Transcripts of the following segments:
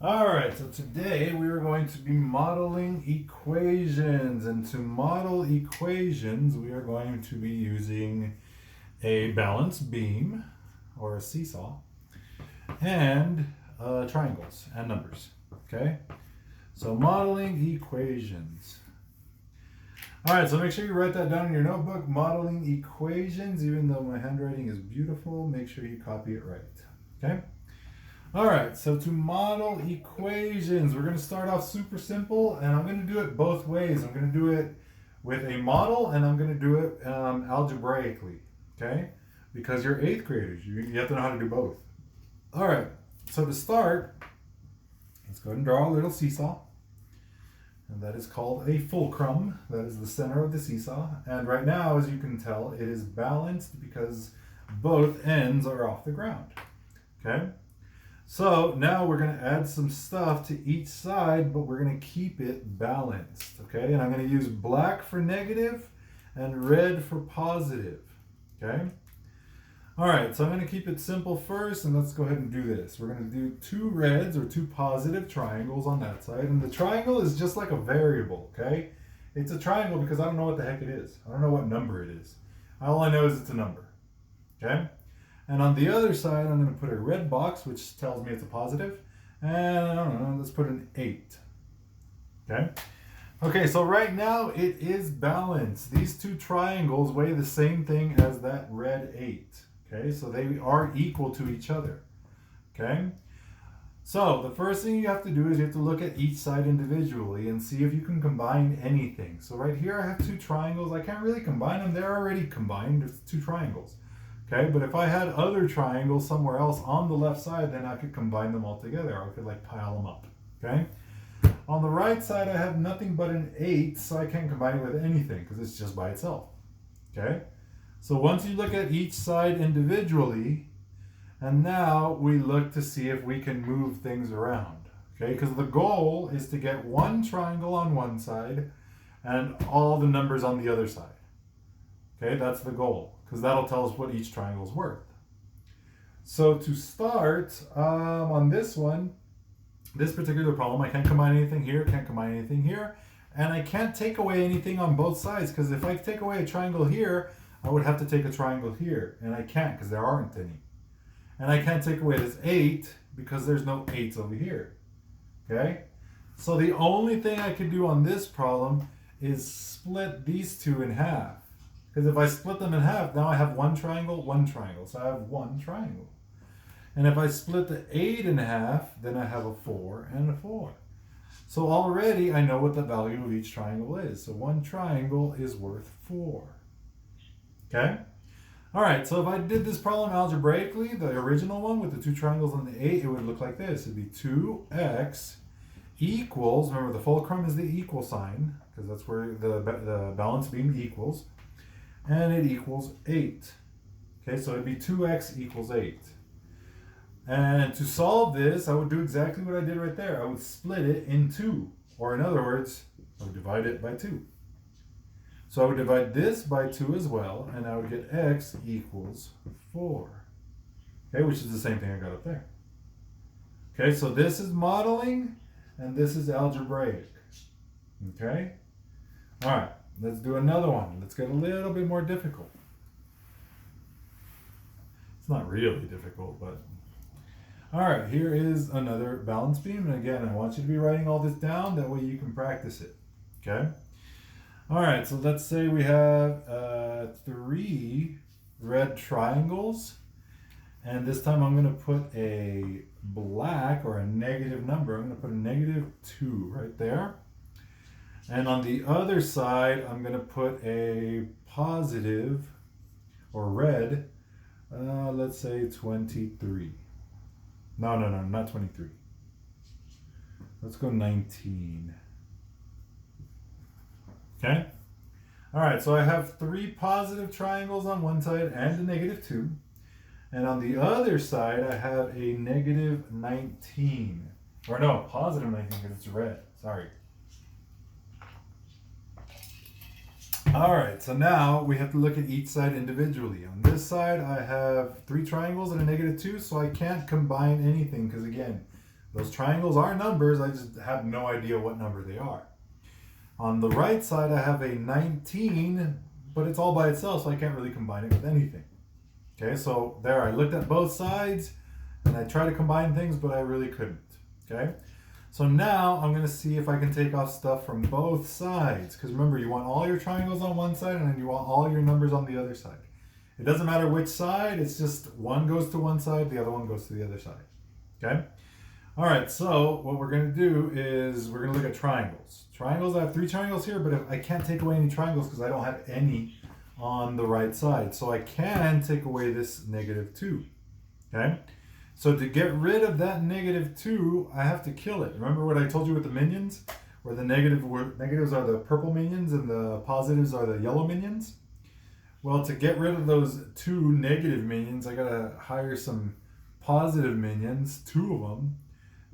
All right, so today we are going to be modeling equations. And to model equations, we are going to be using a balance beam or a seesaw and triangles and numbers. Okay, so modeling equations. All right, so make sure you write that down in your notebook. Modeling equations, even though my handwriting is beautiful, make sure you copy it right. Okay. All right, so to model equations, we're going to start off super simple, and I'm going to do it both ways. I'm going to do it with a model, and I'm going to do it algebraically, okay? Because you're eighth graders, you have to know how to do both. All right, so to start, let's go ahead and draw a little seesaw, and that is called a fulcrum. That is the center of the seesaw, and right now, as you can tell, it is balanced because both ends are off the ground, okay? So now we're going to add some stuff to each side, but we're going to keep it balanced, okay? And I'm going to use black for negative and red for positive, okay? All right, so I'm going to keep it simple first, and let's go ahead and do this. We're going to do two reds or two positive triangles on that side, and the triangle is just like a variable, okay? It's a triangle because I don't know what the heck it is. I don't know what number it is. All I know is it's a number, okay? And on the other side, I'm going to put a red box, which tells me it's a positive. And I don't know, let's put an 8. Okay? Okay, so right now it is balanced. These two triangles weigh the same thing as that red 8. Okay, so they are equal to each other. Okay? So the first thing you have to do is you have to look at each side individually and see if you can combine anything. So right here I have two triangles. I can't really combine them. They're already combined. It's two triangles. Okay, but if I had other triangles somewhere else on the left side, then I could combine them all together. I could like pile them up. Okay? On the right side, I have nothing but an 8, so I can't combine it with anything because it's just by itself. Okay? So once you look at each side individually, and now we look to see if we can move things around. Okay? Because the goal is to get one triangle on one side and all the numbers on the other side. Okay, that's the goal, because that'll tell us what each triangle is worth. So to start, on this one, this particular problem, I can't combine anything here, can't combine anything here, and I can't take away anything on both sides, because if I take away a triangle here, I would have to take a triangle here, and I can't because there aren't any. And I can't take away this 8 because there's no 8s over here. Okay? So the only thing I can do on this problem is split these two in half. Because if I split them in half, now I have one triangle. So I have one triangle. And if I split the 8 in half, then I have a 4 and a 4. So already I know what the value of each triangle is. So one triangle is worth 4. Okay? All right, so if I did this problem algebraically, the original one with the two triangles on the 8, it would look like this. It would be 2x equals, remember the fulcrum is the equal sign, because that's where the balance beam equals. And it equals 8. Okay, so it'd be 2x equals 8. And to solve this, I would do exactly what I did right there. I would split it in 2. Or in other words, I would divide it by 2. So I would divide this by 2 as well, and I would get x equals 4. Okay, which is the same thing I got up there. Okay, so this is modeling, and this is algebraic. Okay? All right. Let's do another one. Let's get a little bit more difficult. It's not really difficult, but... All right, here is another balance beam. And again, I want you to be writing all this down. That way you can practice it. Okay? All right, so let's say we have 3 red triangles. And this time I'm going to put a black or a negative number. I'm going to put a -2 right there. And on the other side, I'm going to put a positive, or red, let's say 23. No, not 23. Let's go 19. Okay? All right, so I have 3 positive triangles on one side and a -2. And on the other side, I have a -19. Or no, positive 19 because it's red. Sorry. All right, so now we have to look at each side individually. On this side, I have 3 triangles and a -2, so I can't combine anything because, again, Those triangles are numbers, I just have no idea what number they are. On the right side, I have a 19, but it's all by itself, so I can't really combine it with anything. Okay, so there, I looked at both sides, and I tried to combine things, but I really couldn't. Okay, so now I'm going to see if I can take off stuff from both sides, because remember, you want all your triangles on one side, and then you want all your numbers on the other side. It doesn't matter which side, it's just one goes to one side, the other one goes to the other side. Okay? All right, so what we're going to do is we're going to look at triangles. Triangles, I have 3 triangles here, but I can't take away any triangles because I don't have any on the right side. So I can take away this -2. Okay? So to get rid of that -2, I have to kill it. Remember what I told you with the minions? Where the negatives are the purple minions and the positives are the yellow minions? Well, to get rid of those 2 negative minions, I gotta hire some positive minions, 2 of them,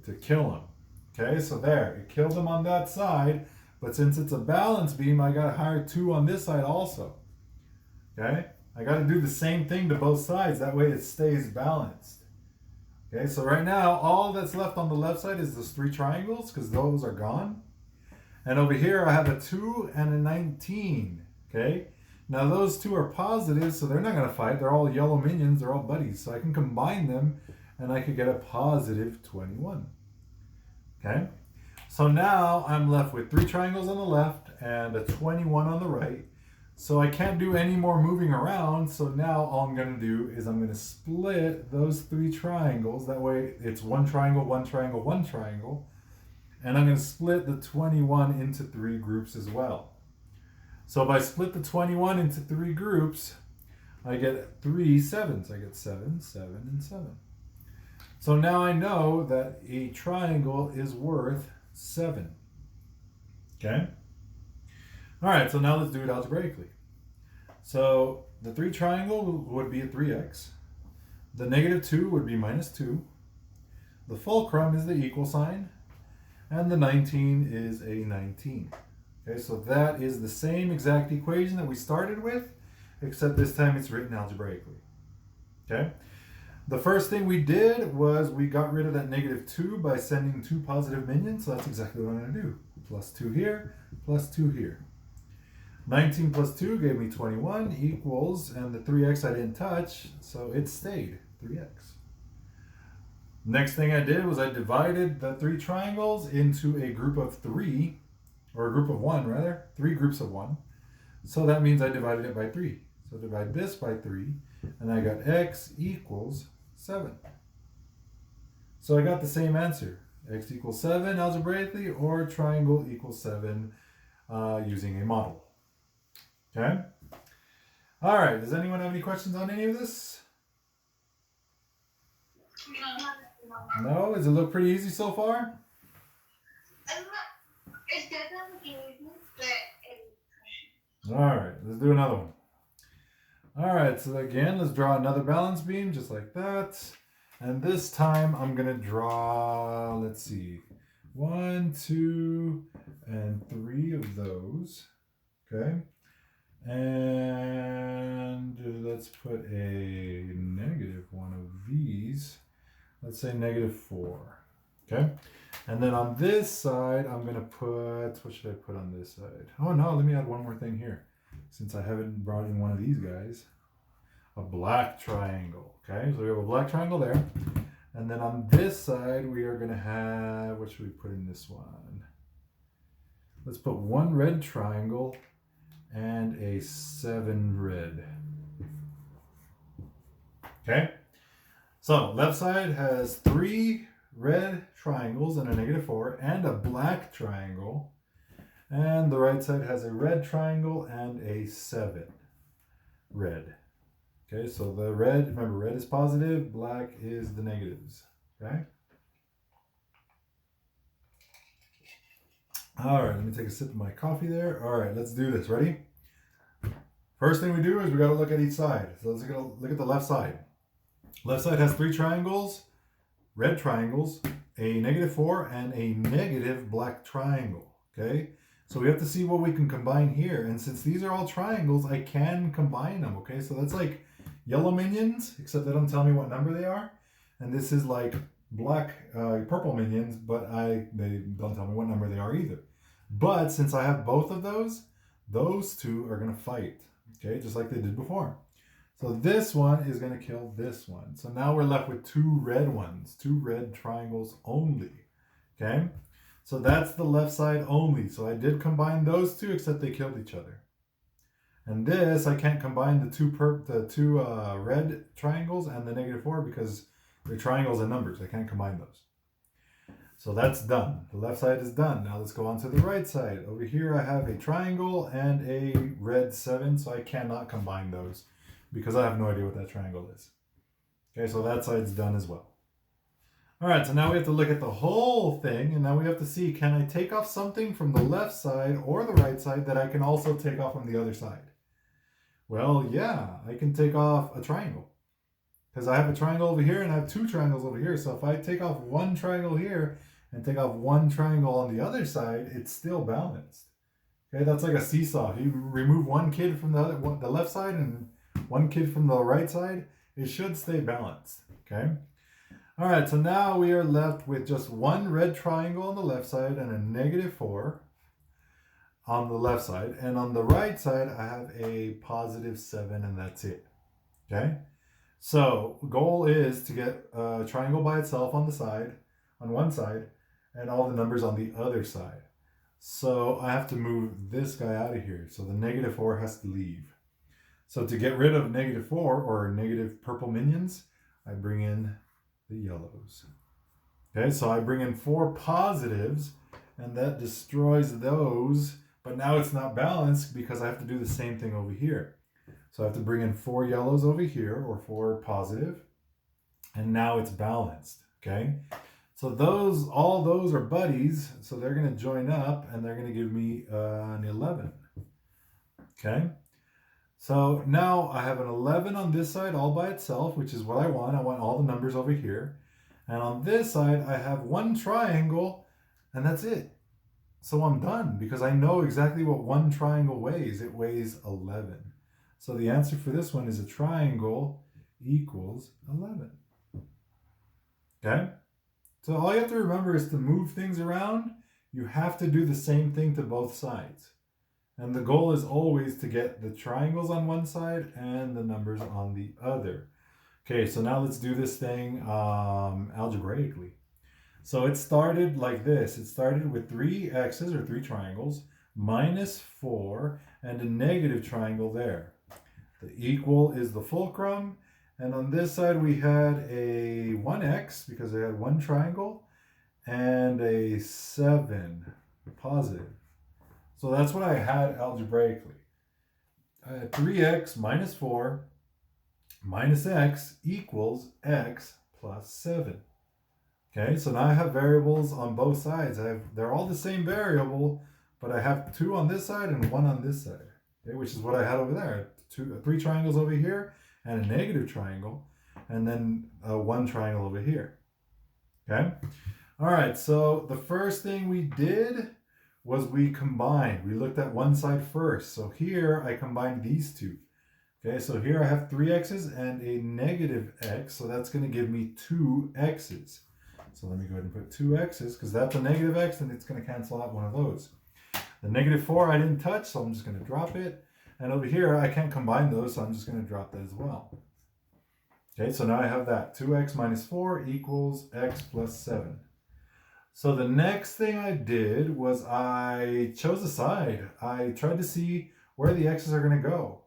to kill them. Okay, so there, it killed them on that side, but since it's a balance beam, I gotta hire 2 on this side also. Okay, I gotta do the same thing to both sides, that way it stays balanced. Okay, so right now, all that's left on the left side is those 3 triangles, because those are gone. And over here, I have a 2 and a 19, okay? Now those 2 are positive, so they're not going to fight. They're all yellow minions. They're all buddies. So I can combine them, and I could get a positive 21. Okay? So now I'm left with 3 triangles on the left and a 21 on the right. So I can't do any more moving around. So now all I'm going to do is I'm going to split those 3 triangles. That way it's 1 triangle, 1 triangle, 1 triangle. And I'm going to split the 21 into 3 groups as well. So if I split the 21 into 3 groups, I get 3 7s. I get 7, 7, and 7. So now I know that a triangle is worth 7. Okay? All right, so now let's do it algebraically. So the 3 triangle would be a 3x. The -2 would be -2. The fulcrum is the equal sign. And the 19 is a 19. Okay, so that is the same exact equation that we started with, except this time it's written algebraically. Okay? The first thing we did was we got rid of that -2 by sending 2 positive minions, so that's exactly what I'm going to do. +2 here, +2 here. 19 plus 2 gave me 21 equals, and the 3x I didn't touch, so it stayed 3x. Next thing I did was I divided the 3 triangles into a group of 3, or a group of 1 rather, 3 groups of 1. So that means I divided it by 3. So divide this by 3, and I got x equals 7. So I got the same answer. X equals 7 algebraically, or triangle equals 7 using a model. Okay? All right, does anyone have any questions on any of this? No? Does it look pretty easy so far? It's definitely easy, but all right, let's do another one. All right, so again, let's draw another balance beam just like that. And this time I'm going to draw, let's see, 1, 2, and 3 of those. Okay. And let's put a -1 of these. Let's say -4. Okay. And then on this side, I'm going to put, what should I put on this side? Oh no, let me add one more thing here. Since I haven't brought in one of these guys. A black triangle. Okay, so we have a black triangle there. And then on this side, we are going to have, what should we put in this one? Let's put 1 red triangle and a 7 red. Okay, so left side has 3 red triangles and a -4 and a black triangle. And the right side has a red triangle and a 7 red. Okay, so the red, remember red is positive, black is the negatives. Okay? All right, let me take a sip of my coffee there. All right, let's do this. Ready? First thing we do is we got to look at each side. So let's look at the left side. Left side has 3 triangles, red triangles, a -4, and a negative black triangle. Okay? So we have to see what we can combine here. And since these are all triangles, I can combine them. Okay? So that's like yellow minions, except they don't tell me what number they are. And this is like black, purple minions, but they don't tell me what number they are either. But since I have both of those two are going to fight, okay, just like they did before. So this one is going to kill this one. So now we're left with two red ones, two red triangles only, okay? So that's the left side only. So I did combine those two, except they killed each other. And this, I can't combine the two red triangles and the -4 because they're triangles and numbers. I can't combine those. So that's done. The left side is done. Now let's go on to the right side. Over here I have a triangle and a red 7, so I cannot combine those because I have no idea what that triangle is. Okay, so that side's done as well. All right, so now we have to look at the whole thing, and now we have to see, can I take off something from the left side or the right side that I can also take off from the other side? Well, yeah, I can take off a triangle because I have a triangle over here and I have two triangles over here. So if I take off one triangle here and take off one triangle on the other side, it's still balanced. Okay, that's like a seesaw. If you remove one kid from the left side and one kid from the right side, it should stay balanced. Okay. All right, so now we are left with just one red triangle on the left side and a -4 on the left side. And on the right side, I have a +7, and that's it. Okay? So goal is to get a triangle by itself on the side, on one side, and all the numbers on the other side. So I have to move this guy out of here. So the -4 has to leave. So to get rid of -4 or negative purple minions, I bring in the yellows. Okay, so I bring in 4 positives, and that destroys those. But now it's not balanced because I have to do the same thing over here. So I have to bring in 4 yellows over here, or 4 positive, and now it's balanced, okay? So all those are buddies, so they're going to join up, and they're going to give me an 11, okay? So now I have an 11 on this side all by itself, which is what I want. I want all the numbers over here. And on this side, I have one triangle, and that's it. So I'm done because I know exactly what one triangle weighs. It weighs 11. So the answer for this one is a triangle equals 11. Okay? So all you have to remember is to move things around, you have to do the same thing to both sides. And the goal is always to get the triangles on one side and the numbers on the other. Okay, so now let's do this thing algebraically. So it started like this. It started with 3 x's, or 3 triangles, -4, and a negative triangle there. The equal is the fulcrum. And on this side, we had a 1x, because I had one triangle, and a 7, positive. So that's what I had algebraically. I had 3x minus 4 minus x equals x plus 7. Okay, so now I have variables on both sides. They're all the same variable, but I have 2 on this side and 1 on this side, okay, which is what I had over there. 3 triangles over here and a negative triangle, and then 1 triangle over here. Okay, all right, so the first thing we did was we combined. We looked at one side first. So here I combined these two. Okay, so here I have 3 x's and a negative x, so that's going to give me 2 x's. So let me go ahead and put 2 x's, because that's a negative x, and it's going to cancel out one of those. The -4 I didn't touch, so I'm just going to drop it. And over here, I can't combine those, so I'm just going to drop that as well. Okay, so now I have that. 2x minus 4 equals x plus 7. So the next thing I did was I chose a side. I tried to see where the x's are going to go.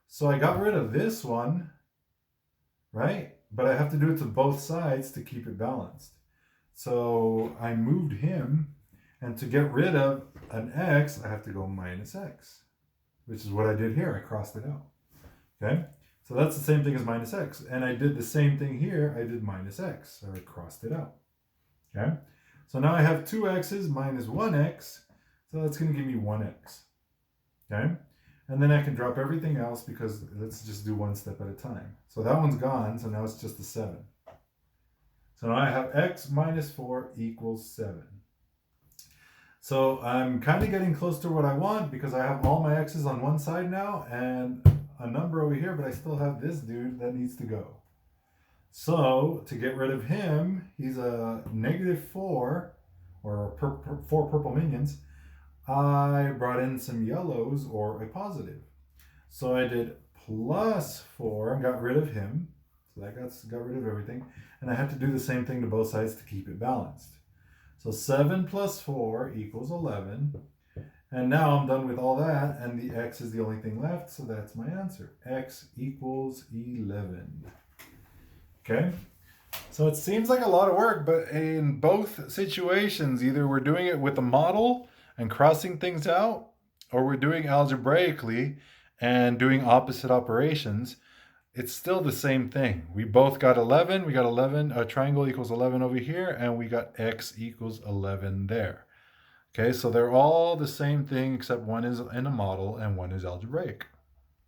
So I got rid of this one, right? But I have to do it to both sides to keep it balanced. So I moved him, and to get rid of an x, I have to go minus x, which is what I did here. I crossed it out. Okay? So that's the same thing as minus x. And I did the same thing here. I did minus x, so I crossed it out. Okay? So now I have 2 x's minus 1x, so that's going to give me 1x. Okay? And then I can drop everything else, because let's just do one step at a time. So that one's gone, so now it's just a 7. So now I have x minus 4 equals 7. So I'm kind of getting close to what I want, because I have all my x's on one side now and a number over here, but I still have this dude that needs to go. So to get rid of him, he's a -4, or 4 purple minions. I brought in some yellows, or a positive. So I did +4 and got rid of him. So that got rid of everything. And I had to do the same thing to both sides to keep it balanced. So 7 + 4 = 11. And now I'm done with all that, and the x is the only thing left, so that's my answer. X = 11. Okay? So it seems like a lot of work, but in both situations, either we're doing it with a model and crossing things out, or we're doing algebraically and doing opposite operations. It's still the same thing. We both got 11. We got 11. A triangle equals 11 over here, and we got x = 11 there. Okay, so they're all the same thing, except one is in a model and one is algebraic.